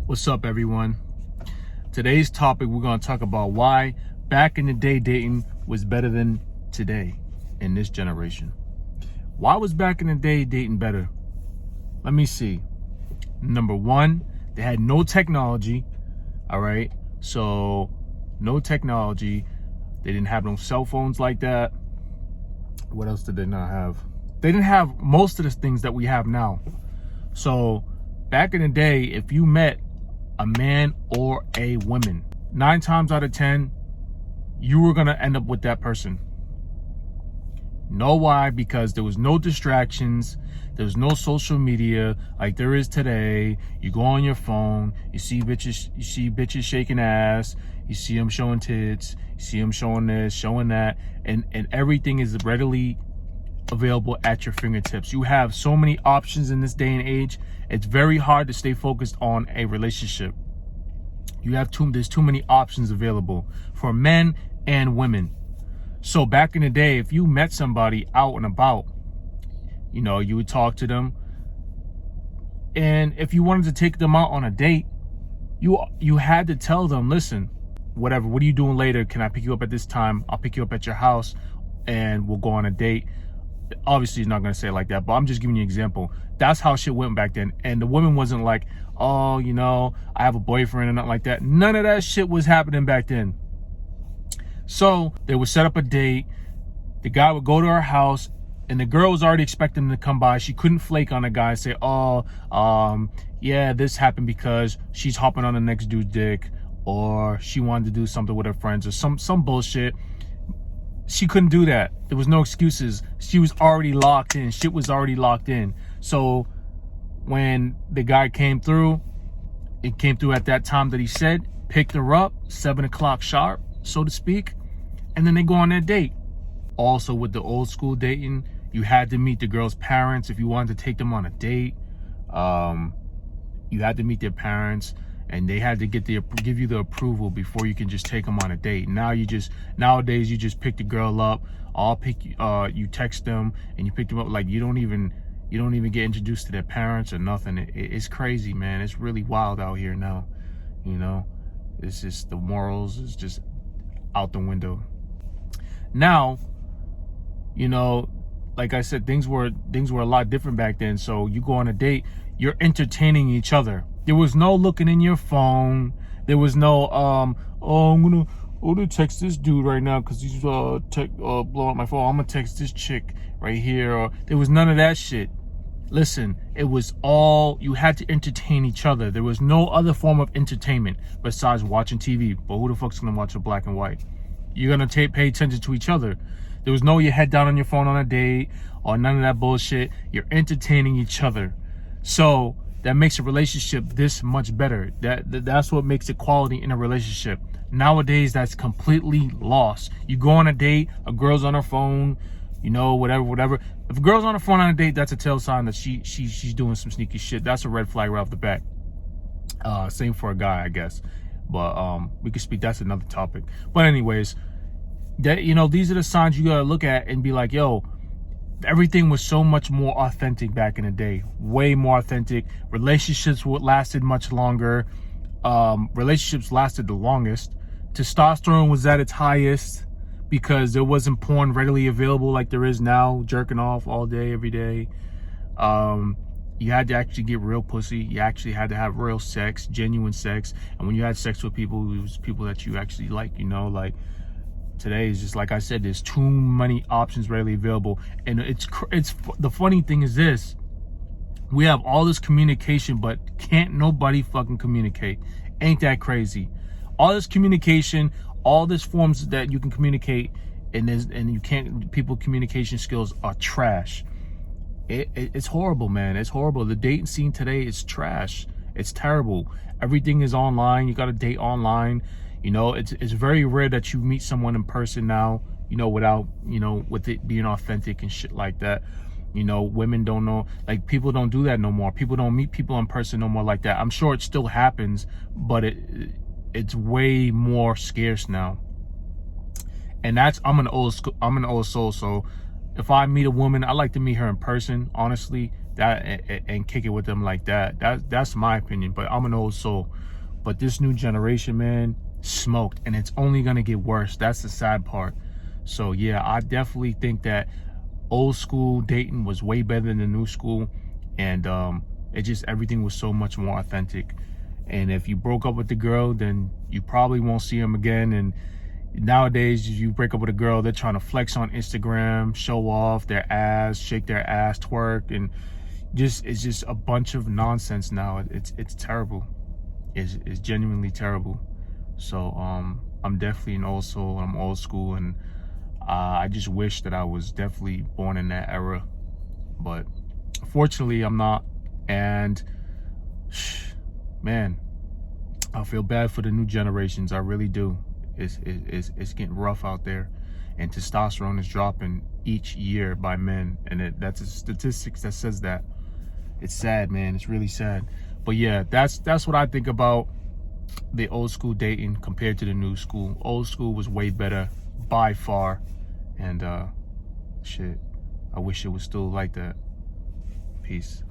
What's up, everyone? Today's topic, we're going to talk about why back in the day dating was better than today in this generation. Why was back in the day dating better? Let me see. Number one, they had no technology. All right. So no technology. They didn't have no cell phones like that. What else did they not have? They didn't have most of the things that we have now. So back in the day, if you met a man or a woman, 9 times out of 10, you were going to end up with that person. Know why? Because there was no distractions. There was no social media like there is today. You go on your phone, you see bitches shaking ass, you see them showing tits, you see them showing this, showing that, and everything is readily available at your fingertips. You have so many options in this day and age. It's very hard to stay focused on a relationship. There's too many options available for men and women. So back in the day, if you met somebody out and about, you would talk to them. And if you wanted to take them out on a date, you had to tell them, listen, whatever, what are you doing later? Can I pick you up at this time? I'll pick you up at your house and we'll go on a date. Obviously, he's not going to say it like that, but I'm just giving you an example. That's how shit went back then. And the woman wasn't like, oh, I have a boyfriend and nothing like that. None of that shit was happening back then. So they would set up a date. The guy would go to her house, and the girl was already expecting him to come by. She couldn't flake on the guy and say, yeah, this happened because she's hopping on the next dude's dick, or she wanted to do something with her friends, or some bullshit. She couldn't do that. There was no excuses. She was already locked in. Shit was already locked in. So when the guy came through, it came through at that time that he said, picked her up, 7 o'clock sharp, so to speak, and then they go on their date. Also, with the old school dating, you had to meet the girl's parents if you wanted to take them on a date. You had to meet their parents, and they had to give you the approval before you can just take them on a date. Nowadays you just pick the girl up. You text them and you pick them up. Like you don't even get introduced to their parents or nothing. It's crazy, man. It's really wild out here now. It's just the morals is just out the window. Now, like I said, things were a lot different back then. So you go on a date, you're entertaining each other. There was no looking in your phone. There was no I'm gonna text this dude right now because he's blowing up my phone. I'm gonna text this chick right here. Or there was none of that shit. Listen, it was all, you had to entertain each other. There was no other form of entertainment besides watching TV. But who the fuck's gonna watch a black and white? You're gonna pay attention to each other. There was no your head down on your phone on a date or none of that bullshit. You're entertaining each other. So that makes a relationship this much better. That's what makes it quality in a relationship. Nowadays, that's completely lost. You go on a date, a girl's on her phone, whatever. If a girl's on her phone on a date, that's a tell sign that she's doing some sneaky shit. That's a red flag right off the bat. Same for a guy, I guess. But we could speak. That's another topic. But anyways, these are the signs you gotta look at and be like, yo, everything was so much more authentic back in the day. Way more authentic. Relationships lasted much longer. Relationships lasted the longest. Testosterone was at its highest because there wasn't porn readily available like there is now, jerking off all day, every day. You had to actually get real pussy. You actually had to have real sex, genuine sex. And when you had sex with people, it was people that you actually like, like today is just, like I said, there's too many options readily available. And it's the funny thing is this: we have all this communication, but can't nobody fucking communicate. Ain't that crazy? All this communication, all these forms that you can communicate, and you can't. People communication skills are trash. It's horrible, man. It's horrible. The dating scene today is trash. It's terrible. Everything is online. You got to date online. It's very rare that you meet someone in person now, without, with it being authentic and shit like that. Women don't know, like, people don't do that no more. People don't meet people in person no more like that. I'm sure it still happens, but it's way more scarce now. And I'm an old soul, so if I meet a woman, I like to meet her in person, honestly, and kick it with them like that. That's my opinion, but I'm an old soul. But this new generation, man, smoked, and it's only gonna get worse. That's the sad part. So yeah, I definitely think that old school dating was way better than the new school, and it just, everything was so much more authentic. And if you broke up with the girl, then you probably won't see them again. And nowadays, if you break up with a girl, they're trying to flex on Instagram, show off their ass, shake their ass, twerk, and it's just a bunch of nonsense now. It's terrible. It's genuinely terrible. So I'm definitely an old soul. I'm old school, and I just wish that I was definitely born in that era, but fortunately I'm not. And man, I feel bad for the new generations. I really do. It's getting rough out there, and testosterone is dropping each year by men, and that's a statistics that says that. It's sad, man. It's really sad. But yeah, that's what I think about the old school dating compared to the new school. Old school was way better by far, and shit, I wish it was still like that. Peace.